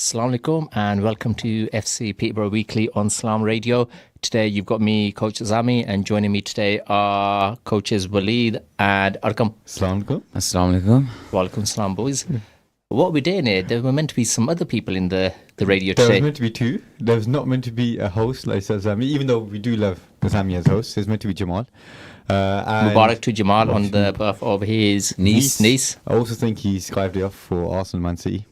Assalamu alaikum and welcome to FC Peterborough Weekly on Salam Radio. Today you've got me, Coach Azami, and joining me today are coaches Waleed and Arkam. Assalamu alaikum. Assalamu alaikum. Welcome, Salam boys. What are we doing here? There were meant to be some other people in the radio There today. was meant to be two. There was not meant to be a host like Azami, even though we do love Azami as host. There's meant to be Jamal. And Mubarak to Jamal on the birth of his niece. I also think he skived it off for Arsenal Man City.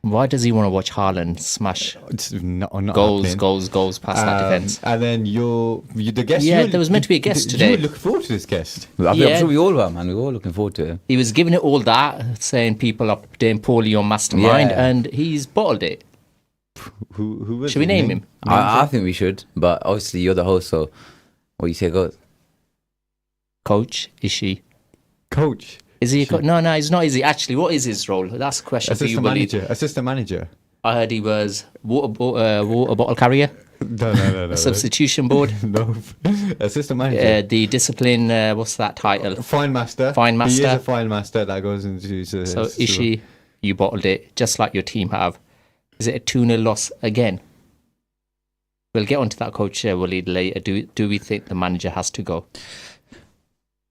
Why does he want to watch Haaland smash It's not goals past that defence? And then the guest. Yeah, there was meant to be a guest today. You were looking forward to this guest. I'm Yeah. sure we all were, man. We were all looking forward to it. He was giving it all that, saying people are doing poorly on Mastermind, Yeah. and he's bottled it. Who was Should we name him? I think we should, but obviously you're the host, so what you say goes. Coach, is she? Coach. Is he? No, he's not. Is he actually? What is his role? That's a question for you, Waleed. Assistant manager. I heard he was water bottle carrier, No. substitution board, No. Assistant manager. the discipline. What's that title? Fine master. Fine He master. is a fine master that goes into. So Ishi, you bottled it just like your team have. Is it a 2-0 loss again? We'll get onto that, Coach Waleed, later. Do we think the manager has to go?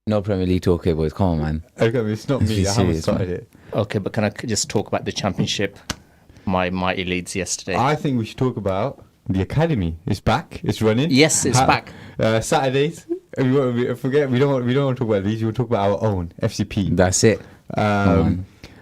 No Premier League talk here, boys. Come on, man. Okay, it's not me. Be I haven't serious, started man. it. Okay, but can I just talk about the championship? My mighty Leeds yesterday. I think we should talk about the academy. It's back. It's running. Yes, it's back. Saturdays. We don't want to talk about these. We want to talk about our own FCP. That's it.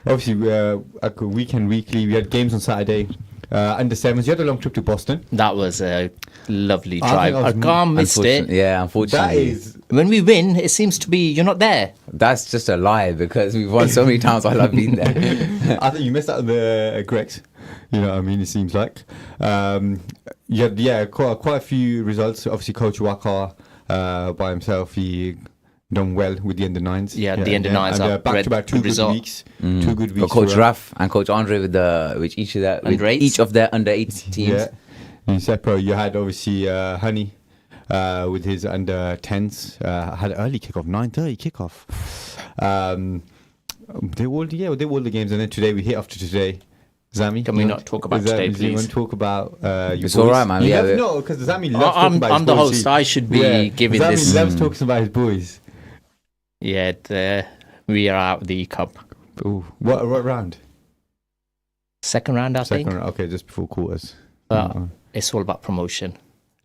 Obviously, weekly. We had games on Saturday. Under sevens. You had a long trip to Boston. That was a lovely I drive. think I was Arkam missed it. Yeah, unfortunately. That is. When we win, it seems to be you're not there. That's just a lie because we've won so many times while I've been there. I think you missed out on the Grecs. You know what I mean? It seems like. You had quite a few results. Obviously, Coach Waka by himself, he done well with the under nines. Yeah, the under nines and are back-to-back two good result. weeks. 2 good weeks. But Coach for, Raf and Coach Andre with each of their under 8 teams. Yeah. In Sepro, you had obviously Honey with his under 10s. Had an early kickoff, 9:30 kickoff. They all the games, and then today we hit after today. Zami, Can we not talk about today, Do you want please? to talk about your It's boys? all right, man. You Yeah, never we- know, because Zami loves talking about his I'm the boys. host. I should be giving Zami this. loves talking about his boys. Yeah, we are out of the cup. Ooh, what round? Second round, I think. Second round. Okay, just before quarters. It's all about promotion.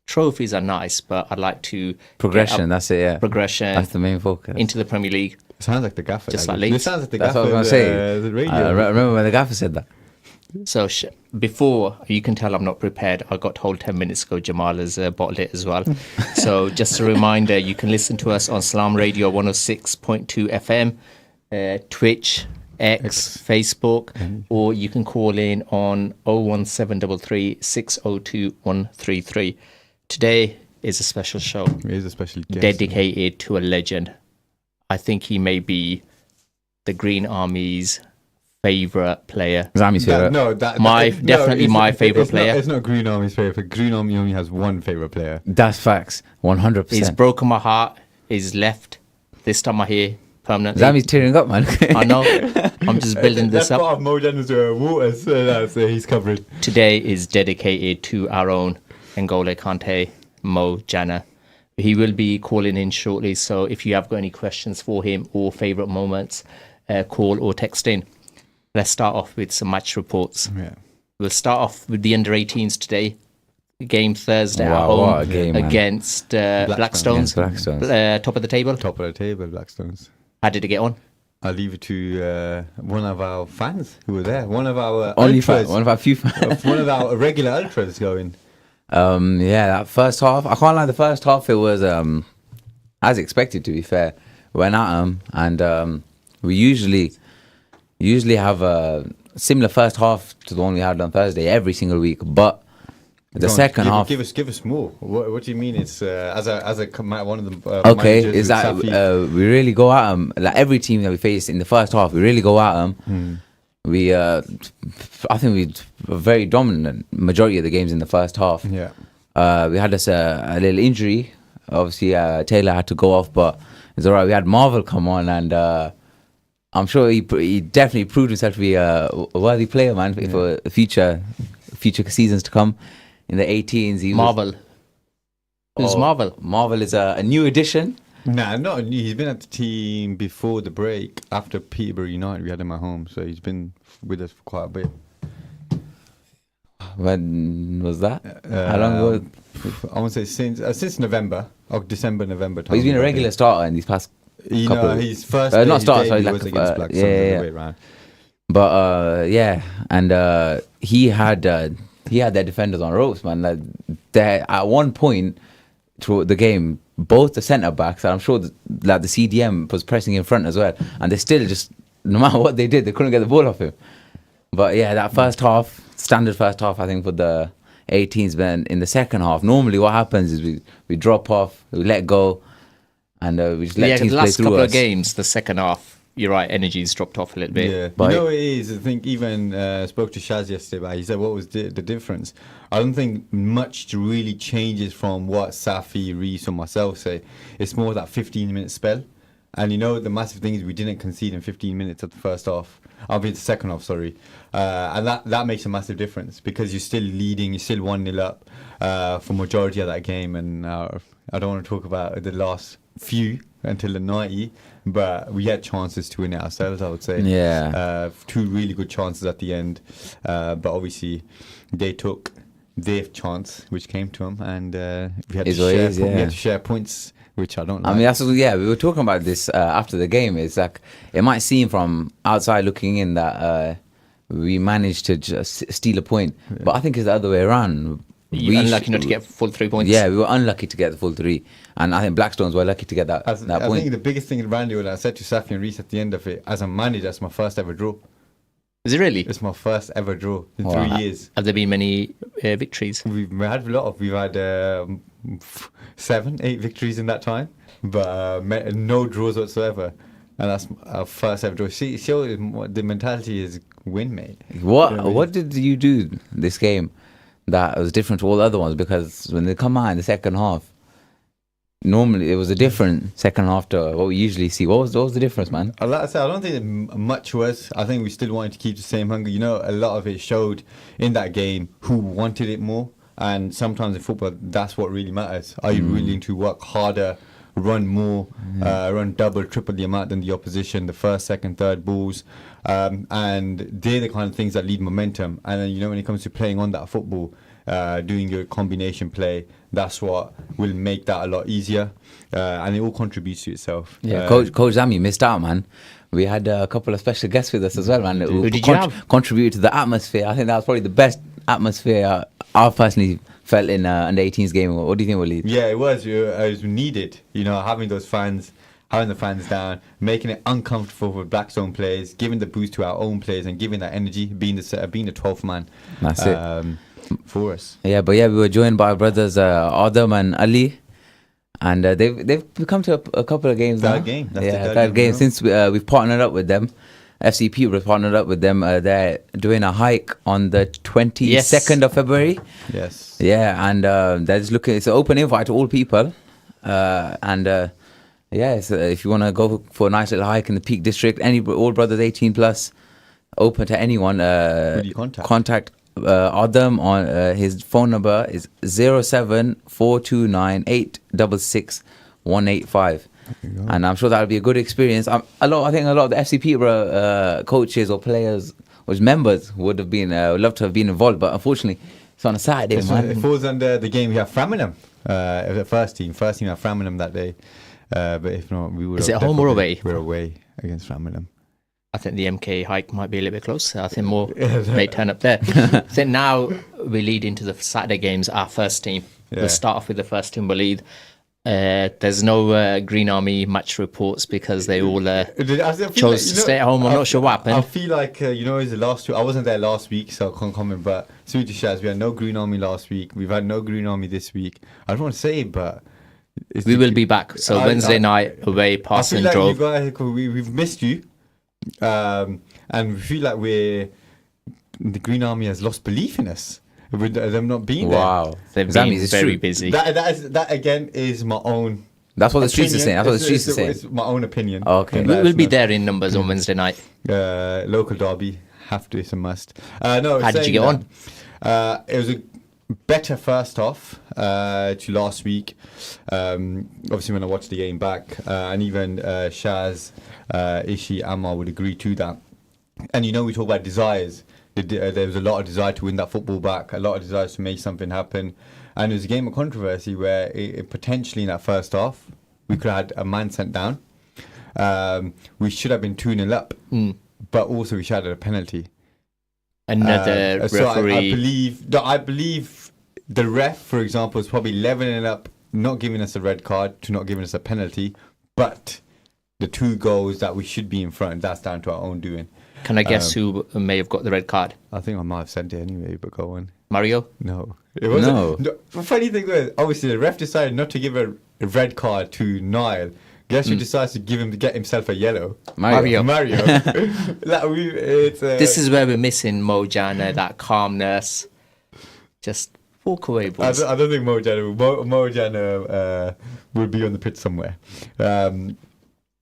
Trophies are nice, but I'd like to Progression, get up that's it, yeah. progression That's the main focus. into the Premier League. Sounds like the gaffer. Just like like Leeds. This sounds like the That's gaffer. what I was going to say. The radio. I remember when the gaffer said that. So before, you can tell I'm not prepared. I got told 10 minutes ago Jamal has bottled it as well. So just a reminder, you can listen to us on Salam Radio 106.2 FM, Twitch, X, Facebook, or you can call in on 01733 602 133. Today is a special show It is a special guest. dedicated to a legend. I think he may be the Green Army's favourite player. Zami's favourite. Definitely my favourite player. It's not Green Army's favourite. Green Army only has one favourite player. That's facts. 100%. He's broken my heart. He's left this time of year permanently. Zami's tearing up, man. I know. I'm just building this That's up. part of Mo Dennis Waters. That's he's covering. Today is dedicated to our own N'Golo Kante, Mo Jana. He will be calling in shortly, so if you have got any questions for him or favourite moments, call or text in. Let's start off with some match reports. Yeah. We'll start off with the under-18s today. Game Thursday at Wow, what a home game, man. against Blackstones. Blackstones. Top of the table. Top of the table, Blackstones. How did it get on? I'll leave it to one of our fans who were there. One of our Only ultras. one of our few fans. One of our regular ultras going. Yeah, that first half. I can't lie. The first half, it was as expected. To be fair, we went at them, and we usually have a similar first half to the one we had on Thursday every single week. But the second half, Give us more. What do you mean? It's as a one of the okay, managers is with that Safi. we really go at them. Like every team that we face in the first half, we really go at them. We, I think we were very dominant majority of the games in the first half. Yeah. We had a little injury. Obviously, Taylor had to go off, but it's all right. We had Marvel come on, and I'm sure he definitely proved himself to be a worthy player, man, for future seasons to come. In the 18s, he Marvel. Who's Marvel? Marvel is a new addition. Nah, not new. He's been at the team before the break. After Peterborough United, we had him at home, so he's been with us for quite a bit. When was that? How long ago? I want to say since November, December, November time. He's been a regular starter in these past couple. His first not starter, sorry, he like was against Black Stones the way around. But and he had their defenders on ropes, man. Like, at one point through the game, both the centre backs, and I'm sure that the CDM was pressing in front as well, and they still just, no matter what they did, they couldn't get the ball off him. But yeah, that first half, standard first half, I think for the 18s, but in the second half, normally what happens is we drop off, we let go, and we just let teams play through us. The last couple of games, the second half, you're right, energy's dropped off a little bit. Yeah, but you know what it is? I think even spoke to Shaz yesterday about it. He said, what was the difference? I don't think much really changes from what Safi, Reese, or myself say. It's more that 15-minute spell. And you know, the massive thing is we didn't concede in 15 minutes of the first half. I'll be the second half, sorry. And that makes a massive difference because you're still leading, you're still 1-0 up for majority of that game. And I don't want to talk about the last few until the 90, but we had chances to win it ourselves, I would say. Yeah. 2 really good chances at the end. But obviously, they took their chance, which came to them, and we had to share points, which I don't like. I mean, we were talking about this after the game. It's like, it might seem from outside looking in that we managed to just steal a point, but I think it's the other way around. We were unlucky not to get full 3 points. Yeah, we were unlucky to get the full 3, and I think Blackstones were lucky to get that point. I think the biggest thing in Randy, what I said to Safi and Reese at the end of it, as a manager, that's my first ever draw. Is it really? It's my first ever draw in 3 years. Have there been many victories? We've had a lot of. We've had 7, 8 victories in that time, but no draws whatsoever. And that's our first ever draw. See, the mentality is win, mate. What did you do this game that was different to all the other ones? Because when they come out in the second half, normally it was a different second half to what we usually see. What was the difference, man? Like I said, I don't think much was. I think we still wanted to keep the same hunger. You know, a lot of it showed in that game who wanted it more. And sometimes in football, that's what really matters. Are you willing to work harder, run more, run double, triple the amount than the opposition, the first, second, third balls? And they're the kind of things that lead momentum. And then, you know, when it comes to playing on that football, doing your combination play, that's what will make that a lot easier. And it all contributes to itself. Yeah, Coach Zami missed out, man. We had a couple of special guests with us as well, man. Who did you have? Contributed to the atmosphere. I think that was probably the best atmosphere I've personally felt in an 18s game. What do you think, Waleed? Yeah, it was. It was needed. You know, having the fans down, making it uncomfortable for Blackstone players, giving the boost to our own players, and giving that energy, being the 12th man. That's it. For us. Yeah, but we were joined by our brothers Adam and Ali, and they've come to a couple of games now. Third game. That's the third game since we've partnered up with them. FC Peterborough partnered up with them. They're doing a hike on the 22nd of February. Yes. Yeah, and they're just looking. It's an open invite to all people, so if you want to go for a nice little hike in the Peak District, all brothers 18 plus, open to anyone. Who do you contact Adam on his phone number is 07429866185. And I'm sure that'll be a good experience. I think a lot of the FC Peterborough coaches or players or members would have been love to have been involved, but unfortunately it's on a Saturday, man. It falls under the game. We have Framingham, the first team have Framingham that day. But if not, we would. Is it home or away? We're away against Framingham. I think the MK hike might be a little bit closer. I think more may turn up there. I think now we lead into the Saturday games, our first team. Yeah. We'll start off with the first team we'll lead. There's no Green Army match reports because they all chose to stay at home. I'm not sure what happened. I feel like, it's the last 2. I wasn't there last week, so I can't comment. But Sweetie Shaz, we had no Green Army last week. We've had no Green Army this week. I don't want to say it, but... We will be back. So Wednesday night away, Parson Drove. I feel like we've missed you. And we feel like the Green Army has lost belief in us with them not being there. Wow, they've been very busy. That again is my own That's what the streets are opinion. saying. That's what the streets are saying. It's my own opinion. Okay. We'll be there in numbers on Wednesday night. Local derby, have to, it's a must. No, How did you get on? It was a better first half to last week. Obviously, when I watched the game back, and even Shaz, Ishi, Ammar would agree to that. And we talk about desires. There was a lot of desire to win that football back, a lot of desires to make something happen. And it was a game of controversy where it potentially in that first half, we could have had a man sent down. We should have been 2-0 up, but also we should have had a penalty. Another referee. So I believe the ref, for example, is probably leveling it up, not giving us a red card to not giving us a penalty, but the 2 goals that we should be in front, that's down to our own doing. Can I guess who may have got the red card? I think I might have said it anyway, but go on. Mario? No. It wasn't. No. The funny thing was, obviously, the ref decided not to give a red card to Niall. Guess who decides to get himself a yellow? Mario. This is where we're missing Mojana, that calmness. Just walk away, boys. I don't think Mojana will be on the pitch somewhere.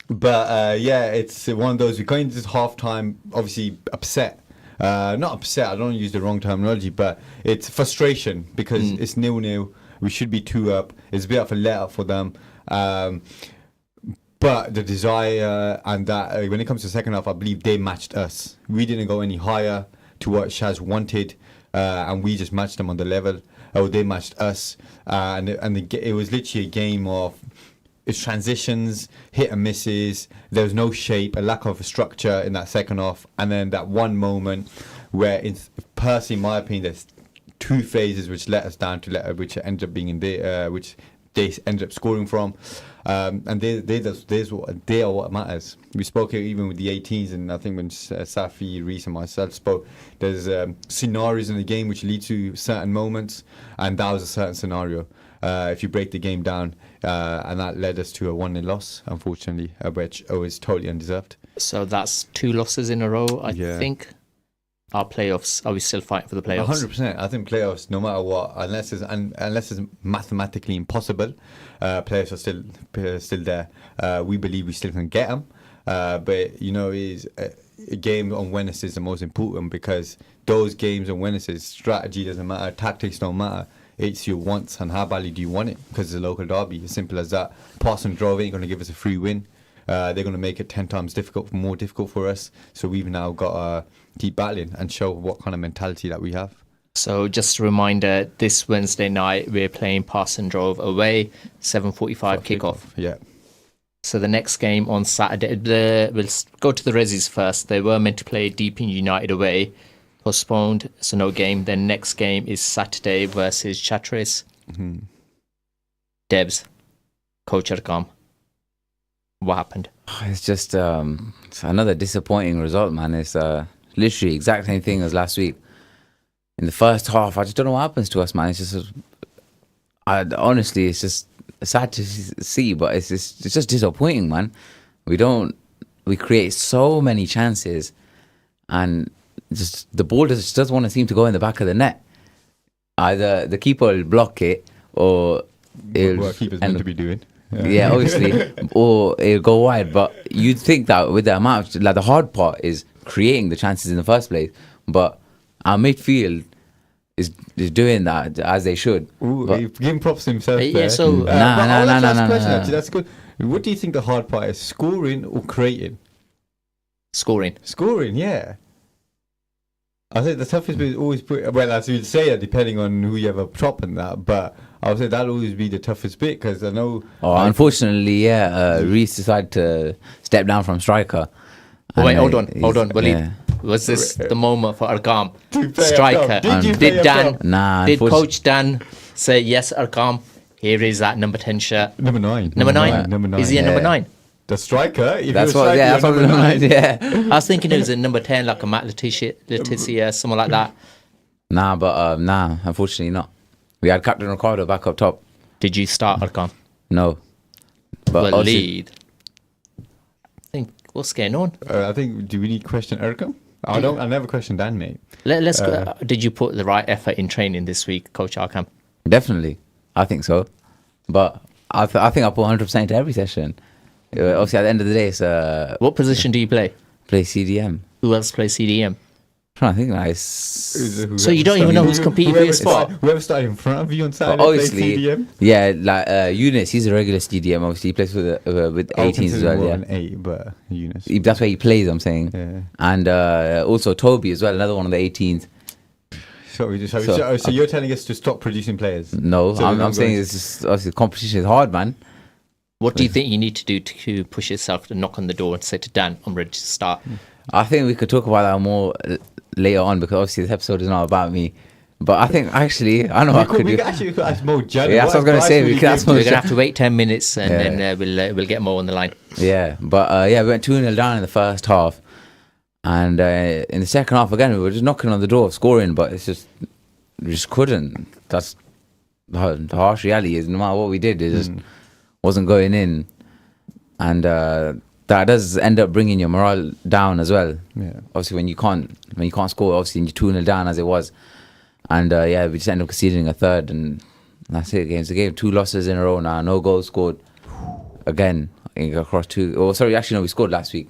But it's one of those. We going into this half time, obviously upset. Not upset, I don't use the wrong terminology, but it's frustration because it's 0-0. We should be 2 up. It's a bit of a let up for them. But the desire and that, when it comes to second half, I believe they matched us. We didn't go any higher to what Shaz wanted, and we just matched them on the level. They matched us, it was literally a game of it's transitions, hit and misses. There was no shape, a lack of structure in that second half, and then that one moment where, personally, in my opinion, there's 2 phases which let us down which ended up being which they ended up scoring from, and they are what matters. We spoke here even with the 18s, and I think when Safi, Reese, and myself spoke, there's scenarios in the game which lead to certain moments, and that was a certain scenario. If you break the game down, and that led us to a 1-0 loss, unfortunately, which was totally undeserved. So that's 2 losses in a row, I think. Our playoffs, are we still fighting for the playoffs? 100%. I think playoffs, no matter what, unless it's mathematically impossible, playoffs are still there. We believe we still can get them, but is a game on Wednesday is the most important, because those games on Wednesdays, strategy doesn't matter, tactics don't matter. It's your wants and how badly do you want it, because it's a local derby, as simple as that. Pass and draw ain't going to give us a free win. They're going to make it 10 times more difficult for us. So we've now got to keep battling and show what kind of mentality that we have. So just a reminder, this Wednesday night we're playing Parson Drove away, 7:45 kickoff. Yeah. So the next game on Saturday, we'll go to the Resis first. They were meant to play Deeping United away, postponed, so no game. Then next game is Saturday versus Chatteris. Debs, Coach Arkham. What happened? It's just it's another disappointing result, man. It's literally exact same thing as last week. In the first half, I just don't know what happens to us, man. It's just, honestly, it's just sad to see, but it's just disappointing, man. We create so many chances, and just the ball just doesn't want to seem to go in the back of the net. Either the keeper will block it, or what keeper's meant to be doing. Yeah, obviously, or it'll go wide. But you'd think that with the amount, the hard part is creating the chances in the first place. But our midfield is doing that as they should. Give him props to himself. Yeah, so no. That's good. What do you think the hard part is? Scoring or creating? Scoring. Scoring, yeah. I think the toughest bit is always as you'd say it, depending on who you have up top and that, but I would say that'll always be the toughest bit, because I know. Unfortunately, Reece decided to step down from striker. Wait, hold on, Walid. Yeah. Was this the moment for Arkham? Striker. Did Coach Dan say, yes, Arkham, here is that number 10 shirt? Number 9. Number 9? Is he a number 9? The striker? That's what yeah. I was thinking it was a number 10, like a Matt Letitia, someone like that. But unfortunately not. We had Captain Ricardo back up top. Did you start Arkham? No. But Walid. I think, what's going on? I think, do we need to question Arkham? I never question Dan, mate. Let's go. Did you put the right effort in training this week, Coach Arkham? Definitely. I think so. But I think I put 100% into every session. Obviously, at the end of the day, it's What position do you play? play CDM. Who else plays CDM? Trying to think, So you don't even know who's competing for your spot? Whoever started in front of you on Saturday obviously, played CDM. yeah, like Eunice, he's a regular CDM. Obviously, he plays with 18s as well. More Yeah, than 8, but Eunice. that's where he plays. I'm saying, Yeah. and also Toby as well, another one of the 18s. So you're telling us to stop producing players? No, So I'm they're not saying going it's just, obviously competition is hard, man. What do you think you need to do to push yourself to knock on the door and say to Dan, I'm ready to start? I think we could talk about that more later on because obviously this episode is not about me. But I think actually, I know what I could We do. actually could ask Mo Jan. Yeah, that's what I was going to say. We could ask Mo We're going to Jan. have to wait 10 minutes and Yeah. then we'll get Mo on the line. Yeah, but we went 2-0 down in the first half. And in the second half, again, we were just knocking on the door of scoring, but it's just, we just couldn't. That's the harsh reality is no matter what we did, it just wasn't going in. And that does end up bringing your morale down as well. Yeah. Obviously, when you can't score, obviously, and you're 2-0 down as it was. And we just end up conceding a third, and that's it. Game's the game. 2 losses in a row now. No goals scored again. I think across 2. Oh, sorry, actually, no, we scored last week.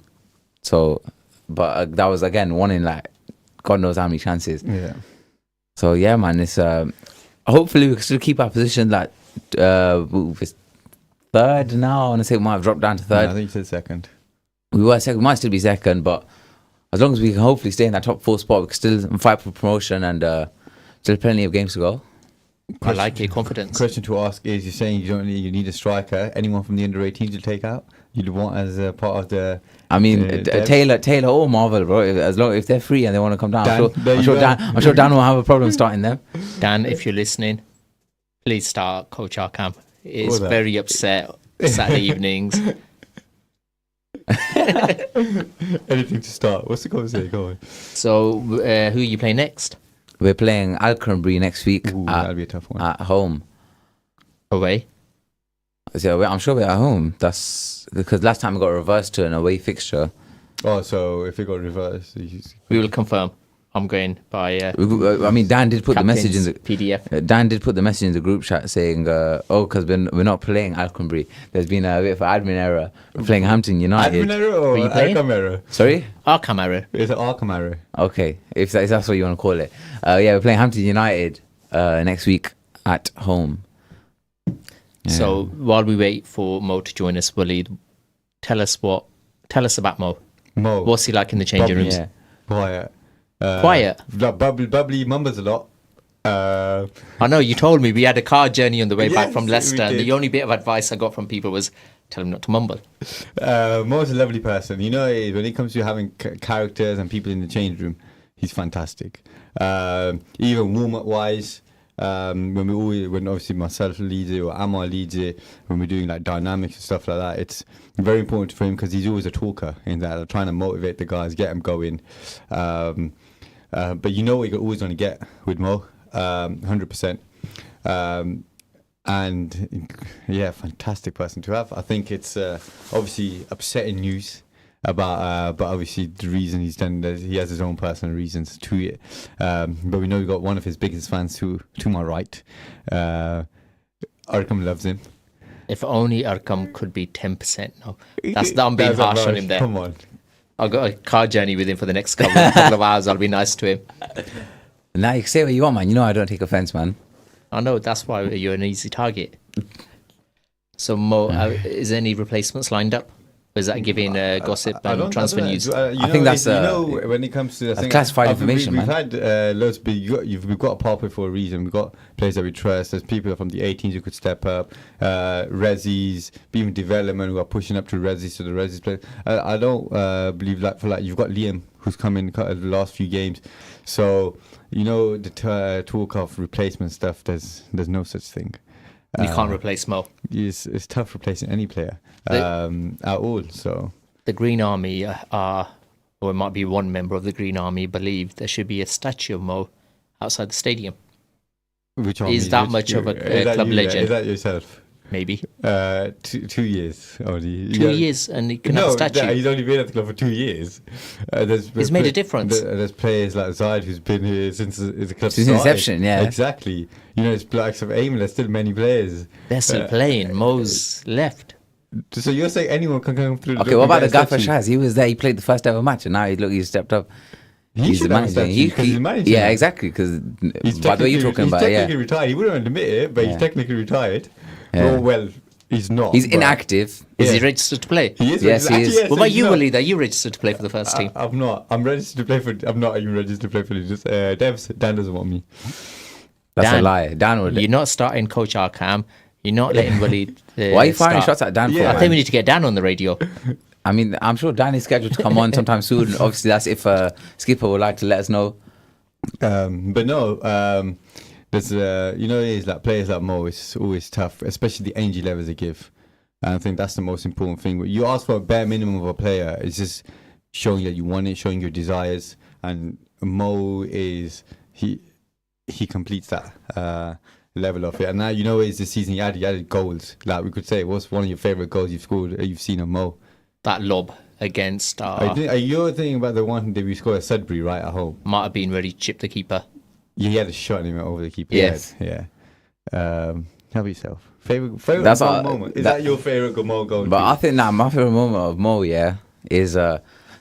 So, but that was again one in like God knows how many chances. Yeah. So yeah, man, it's hopefully we can still keep our position. Like it's third now. I want to say we might have dropped down to third. Yeah, I think you said second. We were second. We might still be second, but as long as we can hopefully stay in that top 4 spot, we can still fight for promotion and still plenty of games to go. I like your confidence. Question to ask is: you're saying you need a striker? Anyone from the under 18s to take out? You'd want as a part of the. I mean, depth? Taylor or Marvel, bro. As long if they're free and they want to come down, Dan, there I'm you sure go. I'm sure Dan will have a problem starting them. Dan, if you're listening, please start Coach Arkham. He's Or that. very upset Saturday evenings. Anything to start? What's the conversation? Go on. So who are you playing next? We're playing Alconbury next week Ooh, that'll be a tough one. at home. Away? So I'm sure we're at home. That's because last time we got reversed to an away fixture. Oh, so if it got reversed, We will confirm. I'm going by I mean, Dan did put the message in the PDF. Dan did put the message in the group chat saying, because we're not playing Alconbury. There's been a bit of an admin error. We're playing Hampton United. Admin error or Were you playing? Arkham error? Sorry? Arkham error. It's an Arkham error. Okay, if that's what you want to call it. We're playing Hampton United next week at home. Yeah. So while we wait for Mo to join us, Waleed, tell us about Mo. Mo. What's he like in the changing rooms? Yeah. Quiet. Quiet. Bubbly mumbles a lot. I know you told me we had a car journey on the way back Yes, from we Leicester, and did. the only bit of advice I got from people was tell him not to mumble. Mo's a lovely person. You know, when it comes to having characters and people in the change room, he's fantastic. Even warm-up wise, when obviously myself leads it or Amar leads it, when we're doing like dynamics and stuff like that, it's very important for him because he's always a talker in that, trying to motivate the guys, get them going. But you know what you're always going to get with Mo, 100%. And yeah, fantastic person to have. I think it's obviously upsetting news about, but obviously the reason he's done that, he has his own personal reasons to it. But we know we got one of his biggest fans to my right. Arkham loves him. If only Arkham could be 10%. No, I'm being That's a harsh on rush. him there. Come on. I've got a car journey with him for the next couple of hours. I'll be nice to him. Now you can say what you want, man. You know I don't take offense, man. I know, that's why you're an easy target. So Mo, is there any replacements lined up? Or is that giving gossip and transfer news? I think that's when it comes to classified information, we've man. had loads. We've got a pulpit for a reason. We've got players that we trust. There's people from the 18s who could step up. Resis, even development who are pushing up to Resis, so the Resis players. I don't believe for you've got Liam who's come in the last few games. So you know the talk of replacement stuff. There's no such thing. You can't replace Mo. It's tough replacing any player at all. So The Green Army or it might be one member of the Green Army, believe there should be a statue of Mo outside the stadium. which Is that much of a club legend? Is that yourself? maybe 2 years only. 2 years, and he can have a statue. He's only been at the club for 2 years. He's made a difference. There's players like Zaid who's been here since the club Since started. inception, yeah. Exactly. You know, it's like some aim. There's still many players. They're still playing. Mo's left. So you're saying anyone can come through? Okay, what about the guy for Shaz? He was there. He played the first ever match, and now he's stepped up. He's the manager. He's managing. Yeah, exactly. Because by the way you're talking about, he's technically retired. He wouldn't admit it, but he's technically retired. Yeah. Well, he's not. He's inactive. Is he registered to play? He is. Yes, he is. Yes, What about he's you, not. Walid? Are you registered to play for the first team? I'm not. I'm registered to play for. I'm not even registered to play for the. Just Dan doesn't want me. That's Dan, a lie. Dan would. You're not starting Coach Arkham. You're not letting Walid. Why are you firing shots at Dan for? Yeah. I think we need to get Dan on the radio. I mean, I'm sure Dan is scheduled to come on sometime soon. Obviously, that's if Skipper would like to let us know. But no, there's it's like players like Mo. It's always tough, especially the energy levels they give. And I think that's the most important thing. You ask for a bare minimum of a player. It's just showing that you want it, showing your desires. And Mo is he completes that level of it. And now it's this season he added goals. Like we could say, what's one of your favorite goals you've scored? You've seen of Mo? That lob against You're thinking about the one that we scored at Sudbury right at home. might have been where he chipped the keeper. Yeah, he had a shot and he went over the keeper's Yes. head. Yeah. How about yourself? Favorite That's goal our- moment? Is that your favorite Mo goal? But I think my favorite moment of Mo, is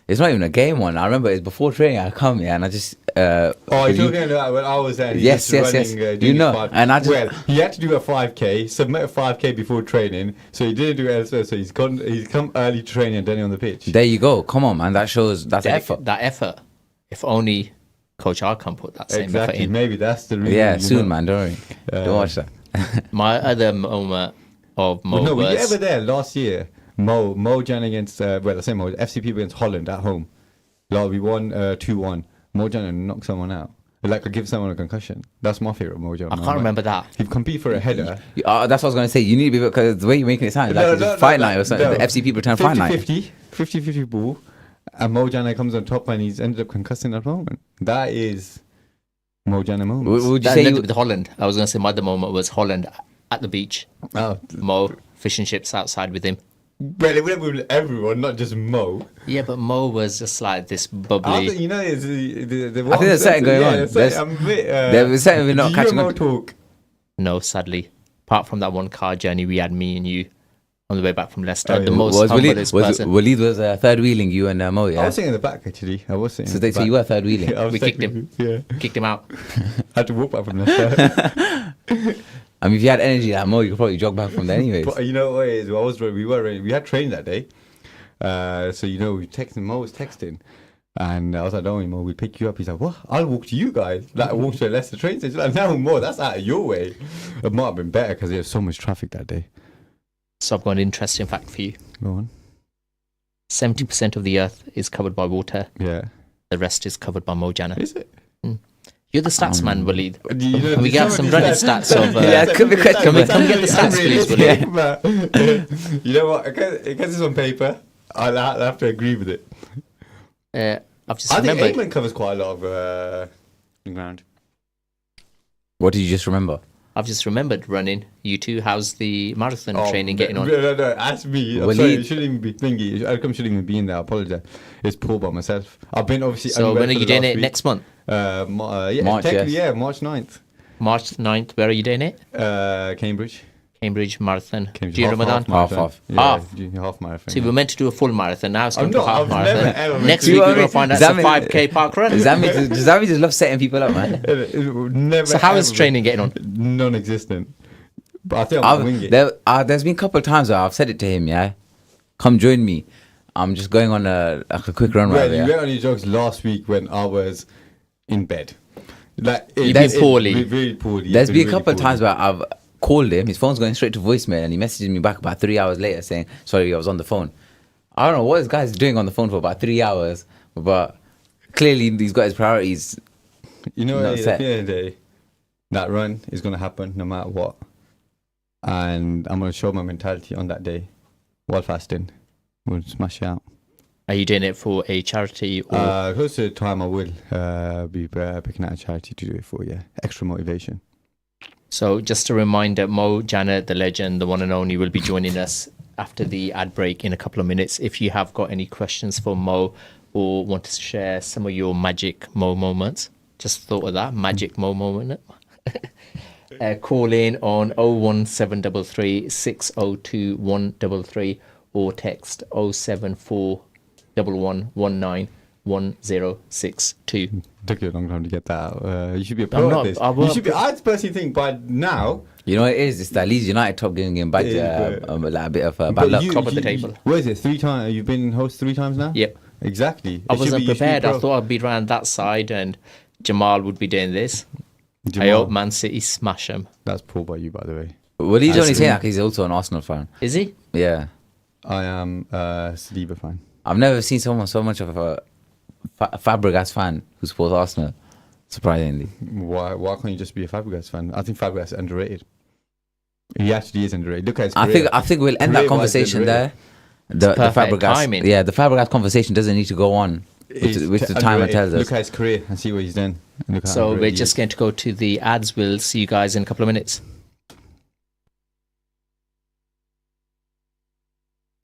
it's not even a game one. I remember it's before training. I come here and I just. you're talking about when I was there. And he Yes, was yes. running, You know, five. and I just- well, he had to do a 5k, submit a 5k before training, so he didn't do it elsewhere. So he's come early training and then on the pitch. There you go. Come on, man. That shows that's effort. That effort. If only Coach Arkham put that same effort Exactly. in. Maybe that's the reason. Yeah, soon, man. Don't worry. Don't watch that. My other moment of Mo No, were you was ever there last year? Mo Jan against I say Mo FCP against Holland at home. Like we won 2-1. Mo Jan knocked someone out. Like give someone a concussion. That's my favorite Mo Jan. I can't remember that. He compete for a header. That's what I was going to say. You need to be, because the way you're making it sound like it's fight night or something. The FC people turn fight night. 50-50 ball. And Mo Jan comes on top and he's ended up concussing at the moment. That is Mo Jan moment. Would you That say ended with Holland. I was going to say my other moment was Holland at the beach. Oh, Mo fishing chips outside with him. well, it went with everyone, not just Mo. Yeah, but Mo was just like this I bubbly. think, it's the I think there's something going on. There's something we're not catching Mo on. talk. No, sadly. Apart from that one car journey we had, me and you, on the way back from Leicester. Oh, The yeah. most humblest person. Walid was third wheeling you and Mo, I yeah? was sitting in the back actually. I was sitting. So in the so back. you were third wheeling. I was We kicked second. him. Yeah, Kicked him out. I had to walk back from there. I mean, if you had energy like Mo, you could probably jog back from there anyways. But you know what it is? We had training that day. So we texting. Mo was texting. And I was like, don't worry, Mo, we'll pick you up. He's like, what? I'll walk to you guys. Like, I walked to the Leicester train station. Like, no more, that's out of your way. It might have been better because there was so much traffic that day. So I've got an interesting fact for you. Go on. 70% of the earth is covered by water. Yeah. The rest is covered by Mojana. Is it? You're the stats man, Walid. Can we get some running stats of... Yeah, could be quite- Can we get the stats, please, Walid? You know what? Because it's on paper, I'll have to agree with it. I've just I think remembered. England covers quite a lot of ground. What did you just remember? I've just remembered running. You two, how's the marathon training getting on? No, ask me. I'm Well, sorry, you- it shouldn't even be thingy. Outcome shouldn't even be in there. I apologize. It's poor by myself. I've been obviously. So unwell when are for you the doing last it week. next month? March, technically, yes. March 9th. March 9th. Where are you doing it? Cambridge. Cambridge Marathon. Cambridge. Do you Ramadan? Half. Yeah, Half. half marathon. See, we were meant to do a full marathon. Now it's I'm going to not- half I've never, marathon. ever Next meant week to- we're going to find out Does it's a that mean- 5k park run. Does that mean just love setting people up, man? Never. So how is ever- training getting on? Non-existent. But I think I'm going to wing it. There's been a couple of times where I've said it to him, yeah? Come join me. I'm just going on a quick run Well, right you there. went on your jokes last week when I was in bed. Like You've been poorly. Very poorly. There's been a really couple of poorly. times where I've called him, his phone's going straight to voicemail, and he messages me back about 3 hours later saying, sorry, I was on the phone. I don't know what this guy's doing on the phone for about 3 hours, but clearly he's got his priorities. You know, not at the set. end of the day, that run is going to happen no matter what. And I'm going to show my mentality on that day while fasting. We'll smash it out. Are you doing it for a charity or Close to the time, I will be picking out a charity to do it for, yeah. Extra motivation. So just a reminder, Mo, Janet, the legend, the one and only, will be joining us after the ad break in a couple of minutes. If you have got any questions for Mo or want to share some of your magic Mo moments, just thought of that, magic Mo moment. Call in on 01733 602 133 or text 0741119 1062. Took you a long time to get that out. You should be a pro at this. I personally think by now. You know what it is? It's that Leeds United top getting back like a bit of bad luck. Top of the table. What is it? 3 times? You've been host 3 times now? Yep. Exactly. I wasn't prepared. I thought I'd be around that side and Jamal would be doing this. I hope Man City smash him. That's poor by you, by the way. Well, he's only saying that because he's also an Arsenal fan. Is he? Yeah. I am a Saliba fan. I've never seen someone so much of a Fabregas fan who supports Arsenal. Surprisingly. Why can't you just be a Fabregas fan? I think Fabregas is underrated. He actually is underrated. Look at his career. I think we'll end that conversation there. The Fabregas timing. Yeah, the Fabregas conversation doesn't need to go on. Which the timer tells us. Look at his career and see what he's done. So we're just going to go to the ads. We'll see you guys in a couple of minutes.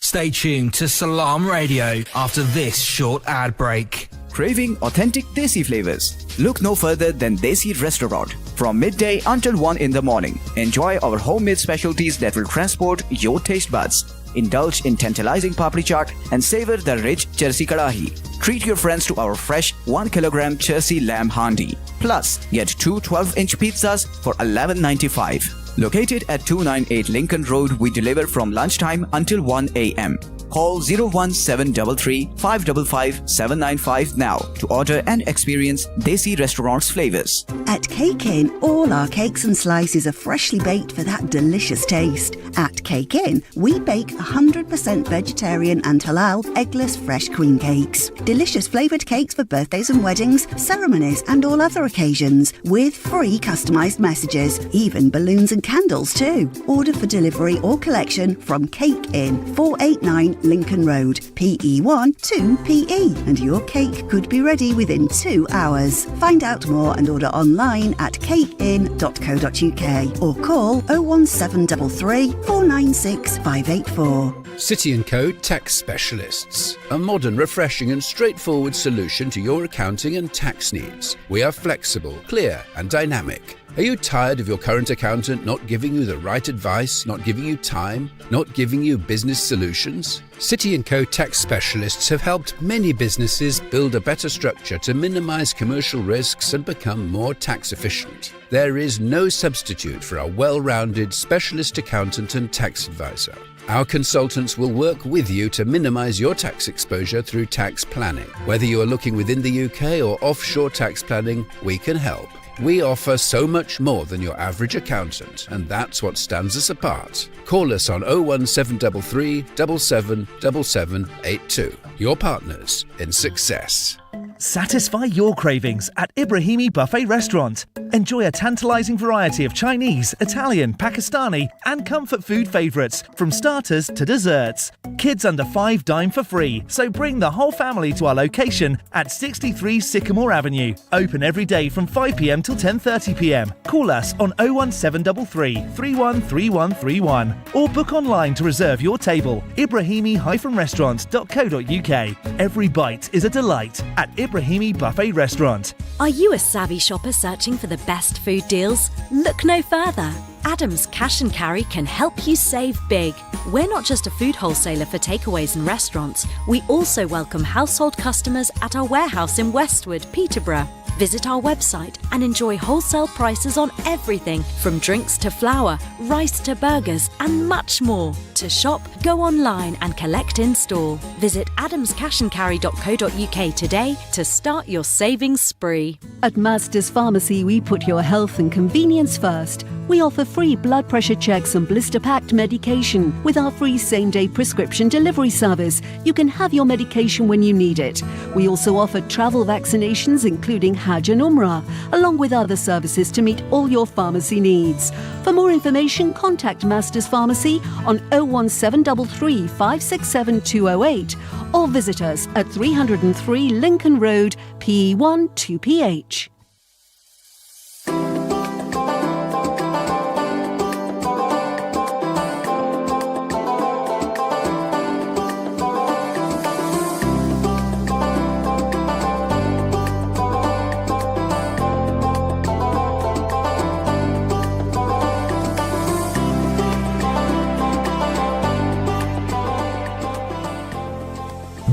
Stay tuned to Salam Radio after this short ad break. Craving authentic Desi flavors? Look no further than Desi Restaurant. From midday until 1 in the morning, enjoy our homemade specialties that will transport your taste buds. Indulge in tantalizing papri chaat and savor the rich Chersi Kadahi. Treat your friends to our fresh 1 kilogram Chersi lamb handi. Plus, get 2 12-inch pizzas for $11.95. Located at 298 Lincoln Road, we deliver from lunchtime until 1 a.m. Call 01733 555 795 now to order and experience Desi Restaurant's flavors. At Cake Inn, all our cakes and slices are freshly baked for that delicious taste. At Cake Inn, we bake 100% vegetarian and halal eggless fresh cream cakes. Delicious flavoured cakes for birthdays and weddings, ceremonies and all other occasions with free customised messages, even balloons and candles too. Order for delivery or collection from Cake Inn, 489 Lincoln Road, PE1 2PE, and your cake could be ready within 2 hours. Find out more and order online at cakeinn.co.uk or call 01733 496 584. City & Co Tax Specialists. A modern, refreshing and straightforward solution to your accounting and tax needs. We are flexible, clear and dynamic. Are you tired of your current accountant not giving you the right advice, not giving you time, not giving you business solutions? City & Co Tax Specialists have helped many businesses build a better structure to minimize commercial risks and become more tax efficient. There is no substitute for a well-rounded specialist accountant and tax advisor. Our consultants will work with you to minimize your tax exposure through tax planning. Whether you are looking within the UK or offshore tax planning, we can help. We offer so much more than your average accountant, and that's what stands us apart. Call us on 01733 777782. Your partners in success. Satisfy your cravings at Ibrahimi Buffet Restaurant. Enjoy a tantalizing variety of Chinese, Italian, Pakistani and comfort food favourites from starters to desserts. Kids under 5 dine for free, so bring the whole family to our location at 63 Sycamore Avenue. Open every day from 5 p.m. till 10:30 p.m. Call us on 01733 313131 or book online to reserve your table. Ibrahimi-restaurant.co.uk. Every bite is a delight at Ibrahimi Buffet Restaurant. Are you a savvy shopper searching for the best food deals? Look no further. Adams Cash and Carry can help you save big. We're not just a food wholesaler for takeaways and restaurants. We also welcome household customers at our warehouse in Westwood, Peterborough. Visit our website and enjoy wholesale prices on everything from drinks to flour, rice to burgers and much more. To shop, go online and collect in store. Visit adamscashandcarry.co.uk today to start your savings spree. At Master's Pharmacy, we put your health and convenience first. We offer free blood pressure checks and blister-packed medication. With our free same-day prescription delivery service, you can have your medication when you need it. We also offer travel vaccinations, including Hajj and Umrah, along with other services to meet all your pharmacy needs. For more information, contact Master's Pharmacy on 01733 567 208 or visit us at 303 Lincoln Road, PE1 2PH.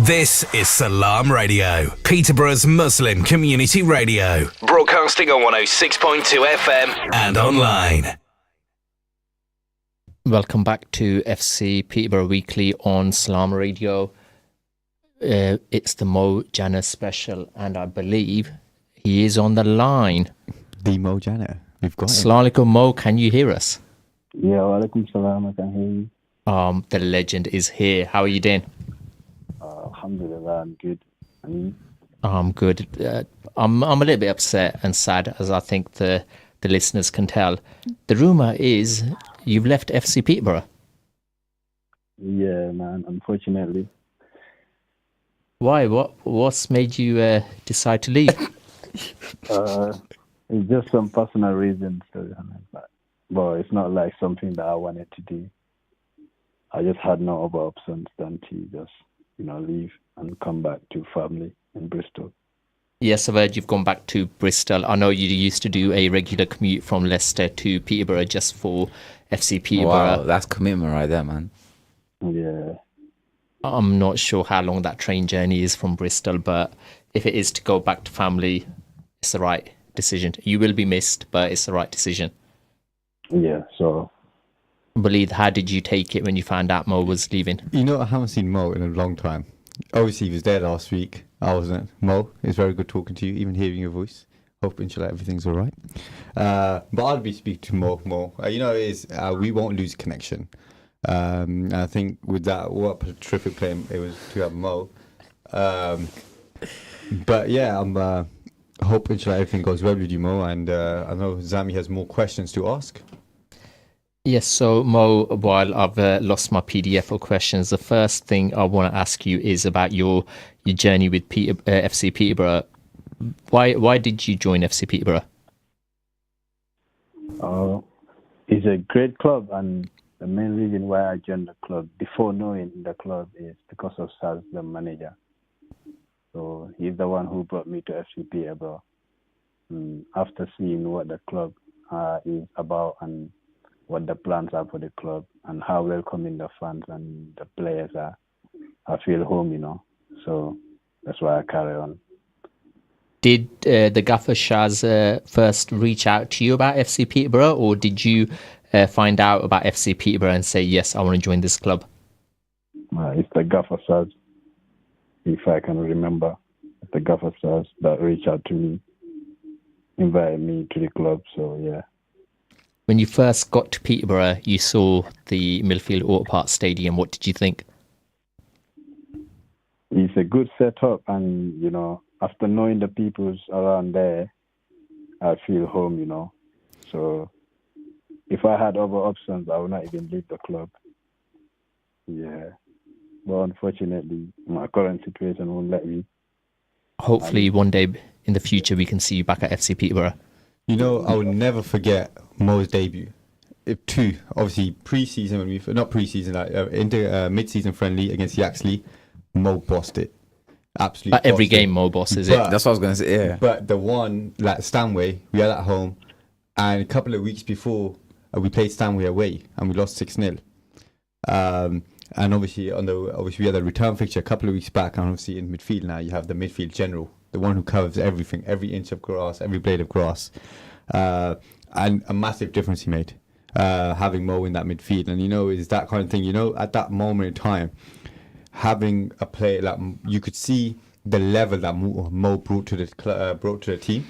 This is Salam Radio, Peterborough's Muslim community radio. Broadcasting on 106.2 FM and online. Welcome back to FC Peterborough Weekly on Salam Radio. It's the Mo Jana special, and I believe he is on the line. The Mo Jana. We've got him. Assalamu alaikum, Mo. Can you hear us? Yeah, wa alaikum salam. I can hear you. The legend is here. How are you doing? Alhamdulillah, I'm good. And you? I'm good. I'm a little bit upset and sad, as I think the listeners can tell. The rumour is you've left FC Peterborough. Yeah, man, unfortunately. Why? What's made you decide to leave? It's just some personal reasons, to be honest. But it's not like something that I wanted to do. I just had no other options than to just, leave and come back to family in Bristol. Yes, I've heard you've gone back to Bristol. I know you used to do a regular commute from Leicester to Peterborough just for FC Peterborough. Wow, that's commitment right there, man. Yeah. I'm not sure how long that train journey is from Bristol, but if it is to go back to family, it's the right decision. You will be missed, but it's the right decision. Yeah, so... Waleed, how did you take it when you found out Mo was leaving? I haven't seen Mo in a long time. Obviously, he was there last week. I wasn't. Mo, it's very good talking to you, even hearing your voice. Hope, inshallah, everything's all right. But I'll be speaking to Mo. We won't lose connection. I think with that, what a terrific play it was to have Mo. But yeah, I'm hope, inshallah, everything goes well with you, Mo. And I know Zami has more questions to ask. Yes, so Mo, while I've lost my PDF of questions, the first thing I want to ask you is about your journey with FC Peterborough. Why did you join FC Peterborough? It's a great club, and the main reason why I joined the club before knowing the club is because of Saz, the manager. So he's the one who brought me to FC Peterborough. After seeing what the club is about and what the plans are for the club and how welcoming the fans and the players are, I feel home, So that's why I carry on. Did the gaffer Shaz first reach out to you about FC Peterborough, or did you find out about FC Peterborough and say, yes, I want to join this club? It's the gaffer Shaz, if I can remember. It's the gaffer Shaz that reached out to me, invited me to the club, so yeah. When you first got to Peterborough, you saw the Millfield Auto Park Stadium. What did you think? It's a good setup, and after knowing the peoples around there, I feel home. So if I had other options, I would not even leave the club. Yeah, but unfortunately, my current situation won't let me. Hopefully, one day in the future, we can see you back at FC Peterborough. I will never forget Mo's debut. Obviously pre-season, into mid-season friendly against Yaxley, Mo bossed it. Absolutely. Every game Mo bosses it. That's what I was going to say, yeah. But the one, like Stanway, we had at home, and a couple of weeks before, we played Stanway away, and we lost 6-0. And obviously, we had a return fixture a couple of weeks back, and obviously in midfield now, you have the midfield general, the one who covers everything, every inch of grass, every blade of grass. And a massive difference he made, having Mo in that midfield. And is that kind of thing, at that moment in time, having a player like you could see the level that Mo brought to the team,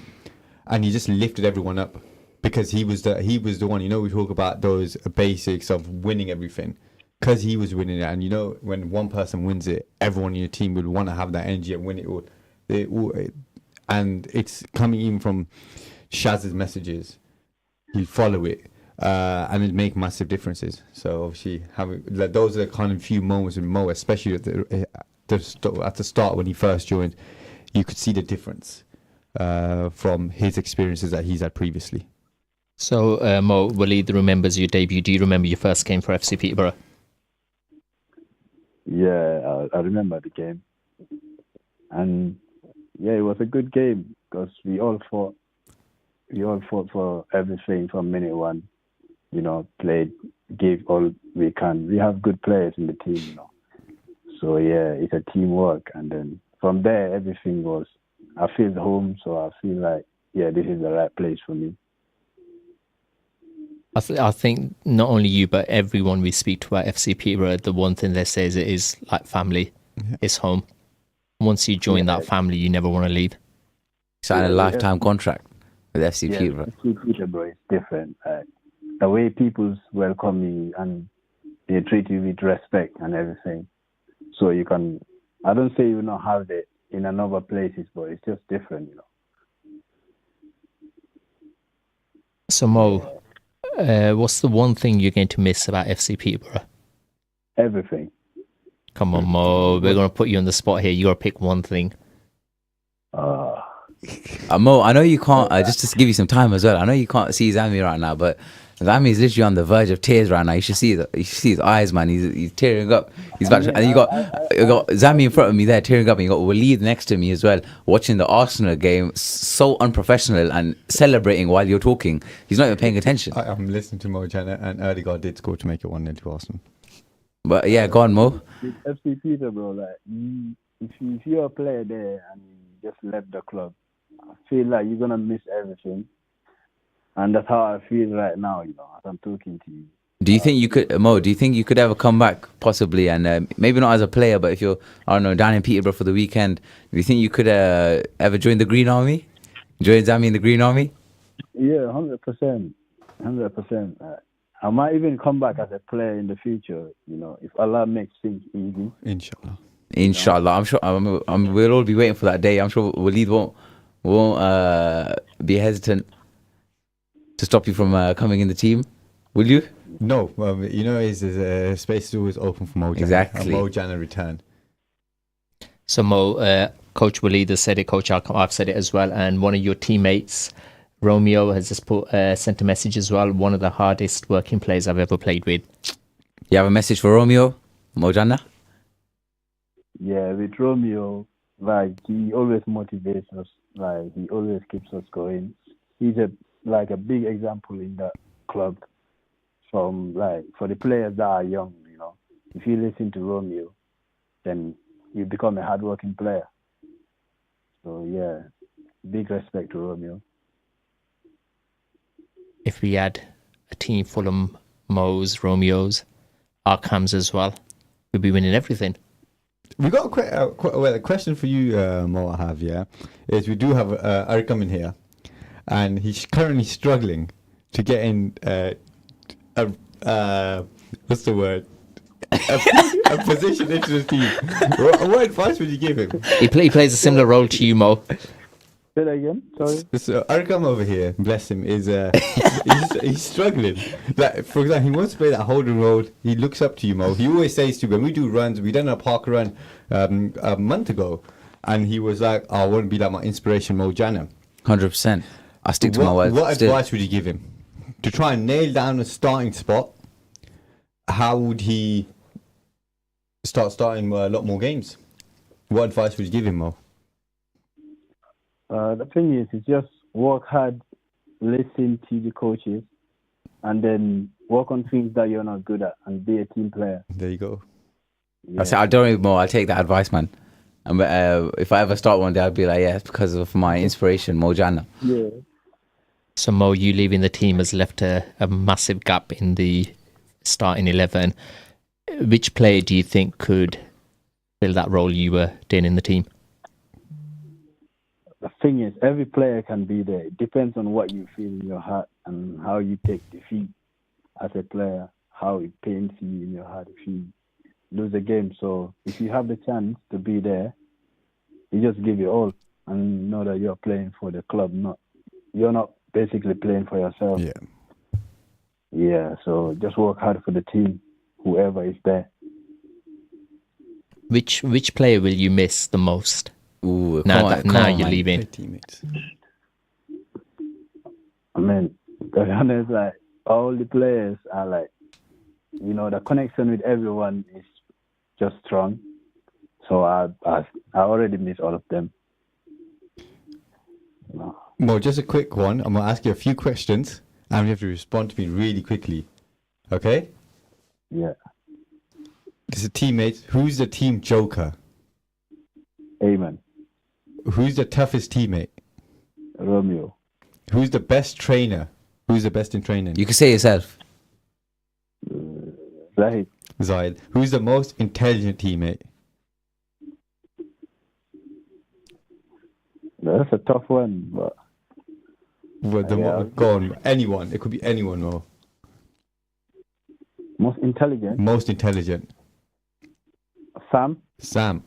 and he just lifted everyone up because he was the one. We talk about those basics of winning everything, because he was winning it. And when one person wins it, everyone in your team will want to have that energy and win it all. And it's coming even from Shaz's messages. He'll follow it, and it'll make massive differences. So obviously, those are the kind of few moments with Mo, especially at the start when he first joined, you could see the difference from his experiences that he's had previously. So Mo, Waleed remembers your debut. Do you remember your first game for FC Peterborough? Yeah, I remember the game, and yeah, it was a good game because we all fought for everything from minute one. Played, gave all we can. We have good players in the team, So yeah, it's a teamwork, and then from there everything was. I feel home, so I feel like yeah, this is the right place for me. I think not only you, but everyone we speak to at FC Peterborough, the one thing they say is it is like family. It's home. Once you join that family, you never want to leave. Sign a lifetime contract with FC Peterborough. FC Peterborough is different. The way people welcome me and they treat you with respect and everything. So you can, I don't say you not have it in another places, but it's just different, you know. So Mo, what's the one thing you're going to miss about FC Peterborough? Everything. Come on, Mo. We're going to put you on the spot here. You got to pick one thing. Mo, I know you can't, just to give you some time as well, I know you can't see Zami right now, but Zami is literally on the verge of tears right now. You should see his eyes, man. He's tearing up. He's about to, and you got Zami in front of me there tearing up, and you got Waleed next to me as well, watching the Arsenal game, so unprofessional and celebrating while you're talking. He's not even paying attention. I'm listening to Mo Jana, and Erdegaard did score to make it 1-0 to Arsenal. But yeah, go on, Mo. With FC Peterborough, like if you're a player there and you just left the club, I feel like you're gonna miss everything. And that's how I feel right now, you know, as I'm talking to you. Do you think you could, Mo? Do you think you could ever come back, possibly, and maybe not as a player, but if you're, I don't know, down in Peterborough for the weekend, do you think you could ever join the Green Army? Join Zami in the Green Army? Yeah, 100%, 100%. I might even come back as a player in the future, you know, if Allah makes things easy. Inshallah. Inshallah, I'm sure. We'll all be waiting for that day. I'm sure Waleed won't be hesitant to stop you from coming in the team, will you? No, you know, his space is always open for Mo Jana. Exactly. Mo Jana return. So Mo, Coach Waleed has said it, Coach I've said it as well, and one of your teammates, Romeo, has just sent a message as well. One of the hardest working players I've ever played with. You have a message for Romeo, Mo Jana? Yeah, with Romeo, like he always motivates us. Like he always keeps us going. He's a big example in that club. From for the players that are young, you know, if you listen to Romeo, then you become a hardworking player. So yeah, big respect to Romeo. If we had a team full of Mo's, Romeos, Arkhams as well, we'd be winning everything. We got a question for you, Mo. I have, is we do have Arkham in here, and he's currently struggling to get in. What's the word? A position into the team. What advice would you give him? He plays a similar role to you, Mo. Say that again. Sorry. So Arkham over here, bless him, is he's struggling. Like, for example, he wants to play that holding role. He looks up to you, Mo. He always says to you, when we do runs, we done a park run a month ago, and he was like, "I want to be like my inspiration, Mo Jana." 100%. I stick to my words. What advice would you give him to try and nail down a starting spot? How would he starting a lot more games? What advice would you give him, Mo? The thing is just work hard, listen to the coaches, and then work on things that you're not good at and be a team player. There you go. Yeah. I don't even more. I'll take that advice, man. And if I ever start one day, I'll be like, yeah, it's because of my inspiration, Mo Jana. Yeah. So Mo, you leaving the team has left a massive gap in the starting 11. Which player do you think could fill that role you were doing in the team? The thing is, every player can be there. It depends on what you feel in your heart and how you take defeat as a player, how it pains you in your heart if you lose a game. So if you have the chance to be there, you just give it all and know that you're playing for the club. You're not basically playing for yourself. Yeah. Yeah, so just work hard for the team, whoever is there. Which player will you miss the most? Ooh, now you're leaving. I mean, to be honest, like all the players are like, you know, the connection with everyone is just strong. So I already miss all of them. No. Mo, just a quick one. I'm gonna ask you a few questions, and you have to respond to me really quickly. Okay? Yeah. This is a teammate. Who's the team joker? Amen. Who's the toughest teammate? Romeo. Who's the best trainer? Who's the best in training? You can say yourself. Zahid. Zahid. Who's the most intelligent teammate? That's a tough one, but Go on. Anyone. It could be anyone, Mo. most intelligent. Most intelligent. Sam. Sam.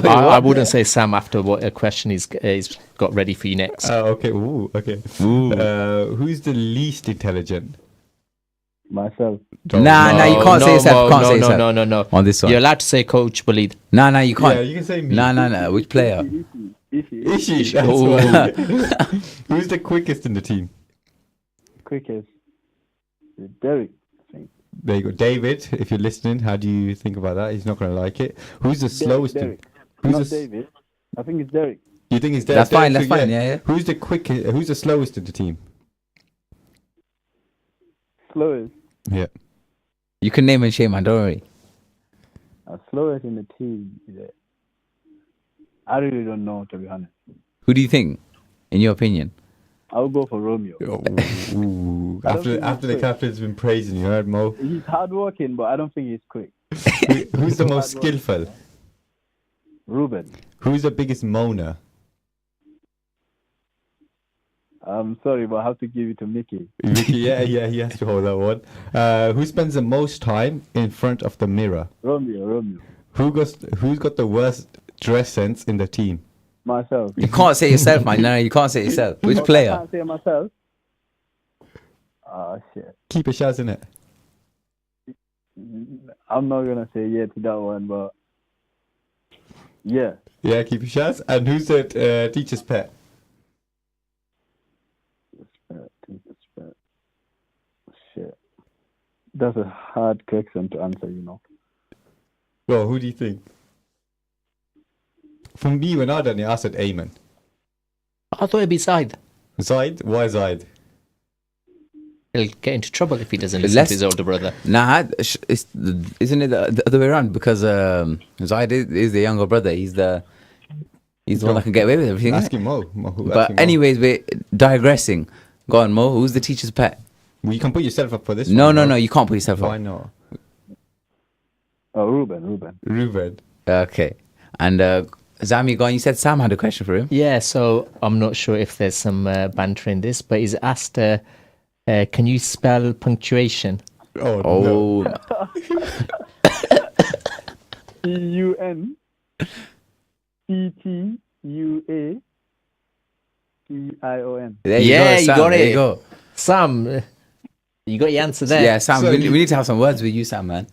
I wouldn't say Sam after what a question he's got ready for you next. Okay. Ooh, okay. Who's the least intelligent? Myself. Nah, you can't say yourself. Mo, Can't say yourself. No. On this one. You're allowed to say Coach Walid. Nah, you can't. Yeah, you can say me. Nah. Which player? Ishi. That's Ooh. right. Who's the quickest in the team? Quickest. Derek. I think. There you go. David, if you're listening, how do you think about that? He's not going to like it. Who's the slowest? Derek. Who's Not the, David. I think it's Derek. You think it's Derek? That's fine. Yeah. Who's the quickest? Who's the slowest in the team? Slowest. Yeah. You can name and shame, man. Don't worry. Slowest in the team. Yeah. I really don't know, to be honest. Who do you think, in your opinion? I'll go for Romeo. Ooh. I don't think After he's the captain's been praising you, heard Mo? He's hardworking, but I don't think he's quick. Who's the most skillful? Ruben. Who's the biggest moaner? I'm sorry, but I have to give it to Mickey. Ricky, yeah, he has to hold that one. Who spends the most time in front of the mirror? Romeo. Who's got the worst dress sense in the team? Myself. You can't say yourself, man. No, you can't say yourself. Which I player? can't say myself. Oh, shit. Keep a shots in it. I'm not going to say yeah to that one, but yeah. Yeah, keep your shots. And who's the teacher's pet? Shit. That's a hard question to answer, you know. Well, who do you think? For me, when I done it, I said Amen. I thought it'd be Zaid. Zaid? Why Zaid? He'll get into trouble if he doesn't listen to his older brother. Nah, isn't it the other way around? Because Zaid is the younger brother. He's the one that can get away with everything. Ask him Mo. But anyways, we're digressing. Go on, Mo. Who's the teacher's pet? Well, you can put yourself up for this No, one. no. You can't put yourself up. Why not? Oh, Ruben. Ruben. Okay. And Zami, go on. You said Sam had a question for him. Yeah, so I'm not sure if there's some banter in this, but he's asked, can you spell punctuation? Oh. No. PUNCTUATION. There You got it. There you go. Sam, you got your answer there. Yeah, Sam. So we need to have some words with you, Sam, man.